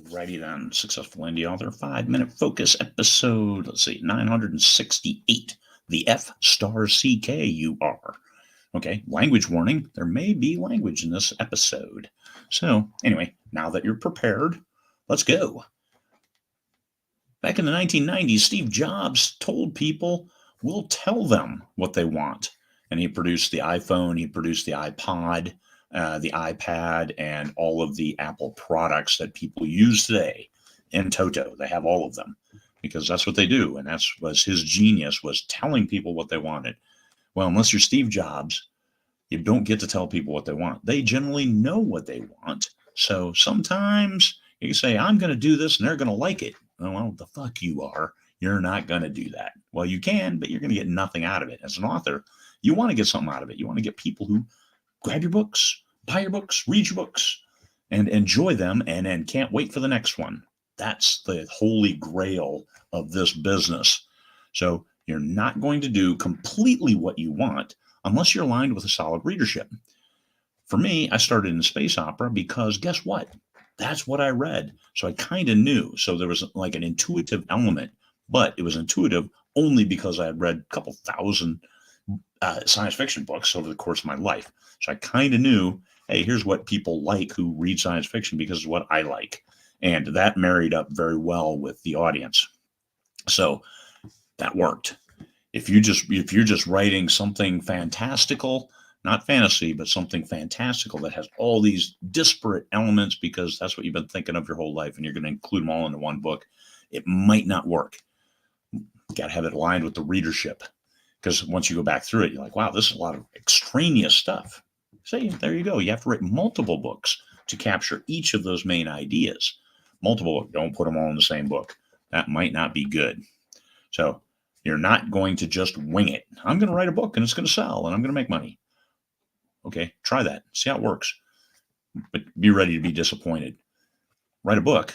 Alrighty then, Successful Indie Author 5-minute focus episode. Let's see, 968. The F star CK you are. Okay, language warning. There may be language in this episode. So, anyway, now that you're prepared, let's go. Back in the 1990s, Steve Jobs told people, we'll tell them what they want. And he produced the iPhone, he produced the iPod, the iPad, and all of the Apple products that people use today in toto. They have all of them because that's what they do. And that's was his genius, was telling people what they wanted. Well, unless you're Steve Jobs, you don't get to tell people what they want. They generally know what they want. So sometimes you can say, I'm going to do this and they're going to like it. Well, the fuck you are. You're not going to do that. Well, you can, but you're going to get nothing out of it. As an author, you want to get something out of it. You want to get people who grab your books, buy your books, read your books, and enjoy them, and then can't wait for the next one. That's the holy grail of this business. So you're not going to do completely what you want unless you're aligned with a solid readership. For me, I started in space opera because guess what? That's what I read. So I kind of knew. So there was like an intuitive element, but it was intuitive only because I had read a couple thousand science fiction books over the course of my life. So I kind of knew, hey, here's what people like who read science fiction because it's what I like. And that married up very well with the audience. So that worked. If you're just writing something fantastical, not fantasy, but something fantastical that has all these disparate elements because that's what you've been thinking of your whole life and you're going to include them all into one book, it might not work. You got to have it aligned with the readership. Because once you go back through it, you're like, wow, this is a lot of extraneous stuff. See, there you go. You have to write multiple books to capture each of those main ideas. Multiple books. Don't put them all in the same book. That might not be good. So you're not going to just wing it. I'm going to write a book and it's going to sell and I'm going to make money. Okay, try that. See how it works. But be ready to be disappointed. Write a book.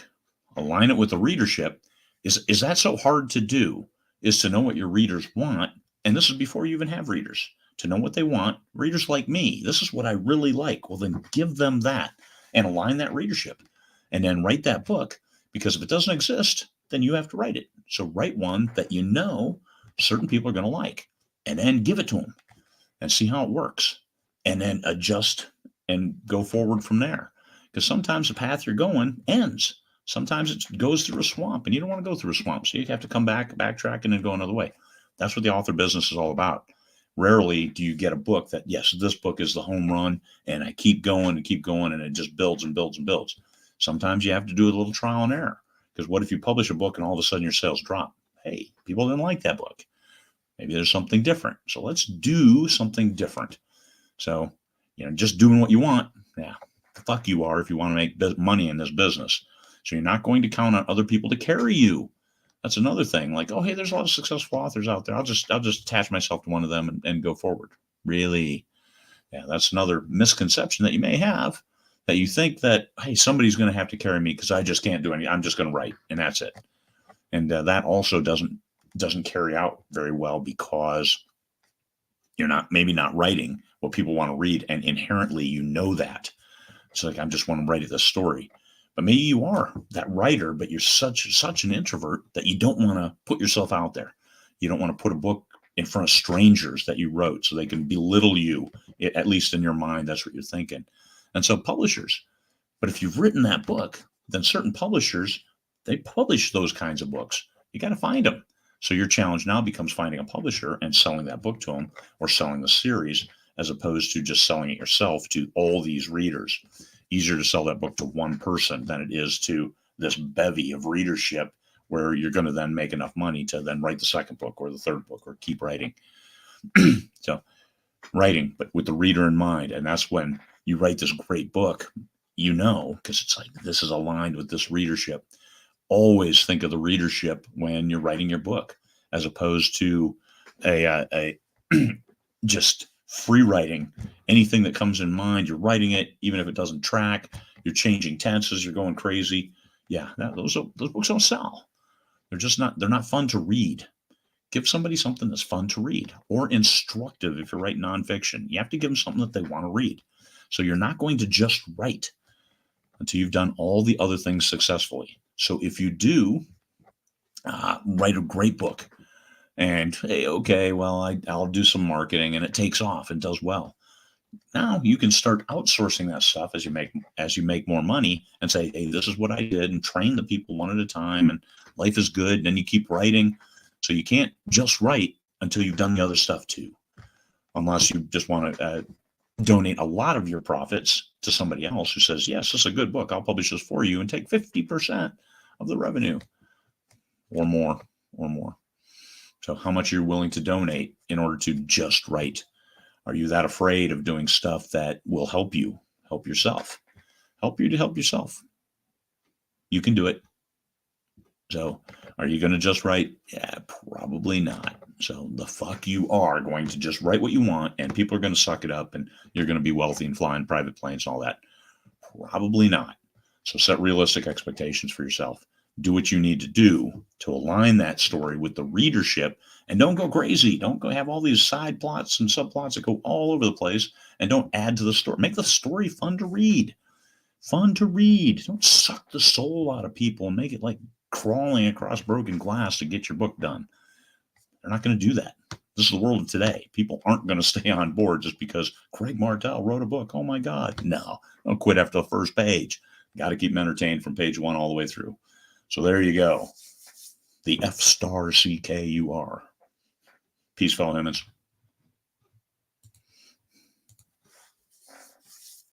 Align it with the readership. Is that so hard to do? Is to know what your readers want. And this is before you even have readers, to know what they want. Readers like me, this is what I really like. Well, then give them that and align that readership and then write that book, because if it doesn't exist, then you have to write it. So write one that you know certain people are going to like and then give it to them and see how it works and then adjust and go forward from there. Because sometimes the path you're going ends. Sometimes it goes through a swamp and you don't want to go through a swamp. So you have to come back, backtrack, and then go another way. That's what the author business is all about. Rarely do you get a book that, yes, this book is the home run and I keep going and it just builds and builds and builds. Sometimes you have to do a little trial and error, because what if you publish a book and all of a sudden your sales drop? Hey, people didn't like that book. Maybe there's something different. So let's do something different. So, just doing what you want. Yeah, the fuck you are if you want to make money in this business. So you're not going to count on other people to carry you. That's another thing. Like, oh, hey, there's a lot of successful authors out there. I'll just attach myself to one of them and go forward. Really? Yeah, that's another misconception that you may have, that you think that, hey, somebody's going to have to carry me because I just can't do anything. I'm just going to write and that's it. And that also doesn't carry out very well, because you're maybe not writing what people want to read, and inherently you know that. It's like, I just want to write this story. But maybe you are that writer, but you're such an introvert that you don't want to put yourself out there. You don't want to put a book in front of strangers that you wrote so they can belittle you, at least in your mind. That's what you're thinking. And so publishers, but if you've written that book, then certain publishers, they publish those kinds of books. You got to find them. So your challenge now becomes finding a publisher and selling that book to them, or selling the series, as opposed to just selling it yourself to all these readers. Easier to sell that book to one person than it is to this bevy of readership, where you're going to then make enough money to then write the second book or the third book or keep writing. So writing, but with the reader in mind. And that's when you write this great book, because it's like, this is aligned with this readership. Always think of the readership when you're writing your book, as opposed to a just free writing. Anything that comes in mind, you're writing it, even if it doesn't track. You're changing tenses, you're going crazy. Yeah, those books don't sell. They're not fun to read. Give somebody something that's fun to read, or instructive. If you're writing nonfiction, you have to give them something that they want to read. So you're not going to just write. until you've done all the other things successfully. So if you do write a great book and, hey, okay, well, I'll do some marketing and it takes off and does well. Now you can start outsourcing that stuff as you make more money and say, hey, this is what I did, and train the people one at a time, and life is good. And then you keep writing. So you can't just write until you've done the other stuff too, unless you just want to donate a lot of your profits to somebody else who says, yes, this is a good book, I'll publish this for you and take 50% of the revenue or more. So how much you're willing to donate in order to just write? Are you that afraid of doing stuff that will help you help yourself? Help you to help yourself. You can do it. So are you going to just write? Yeah, probably not. So the fuck you are going to just write what you want, and people are going to suck it up, and you're going to be wealthy and fly in private planes and all that? Probably not. So set realistic expectations for yourself. Do what you need to do to align that story with the readership, and don't go crazy. Don't go have all these side plots and subplots that go all over the place, and don't add to the story. Make the story fun to read. Fun to read. Don't suck the soul out of people and make it like crawling across broken glass to get your book done. They're not going to do that. This is the world of today. People aren't going to stay on board just because Craig Martelle wrote a book. Oh my God. No, don't quit after the first page. Got to keep them entertained from page 1 all the way through. So there you go. The F*CKUR. Peace, fellow humans.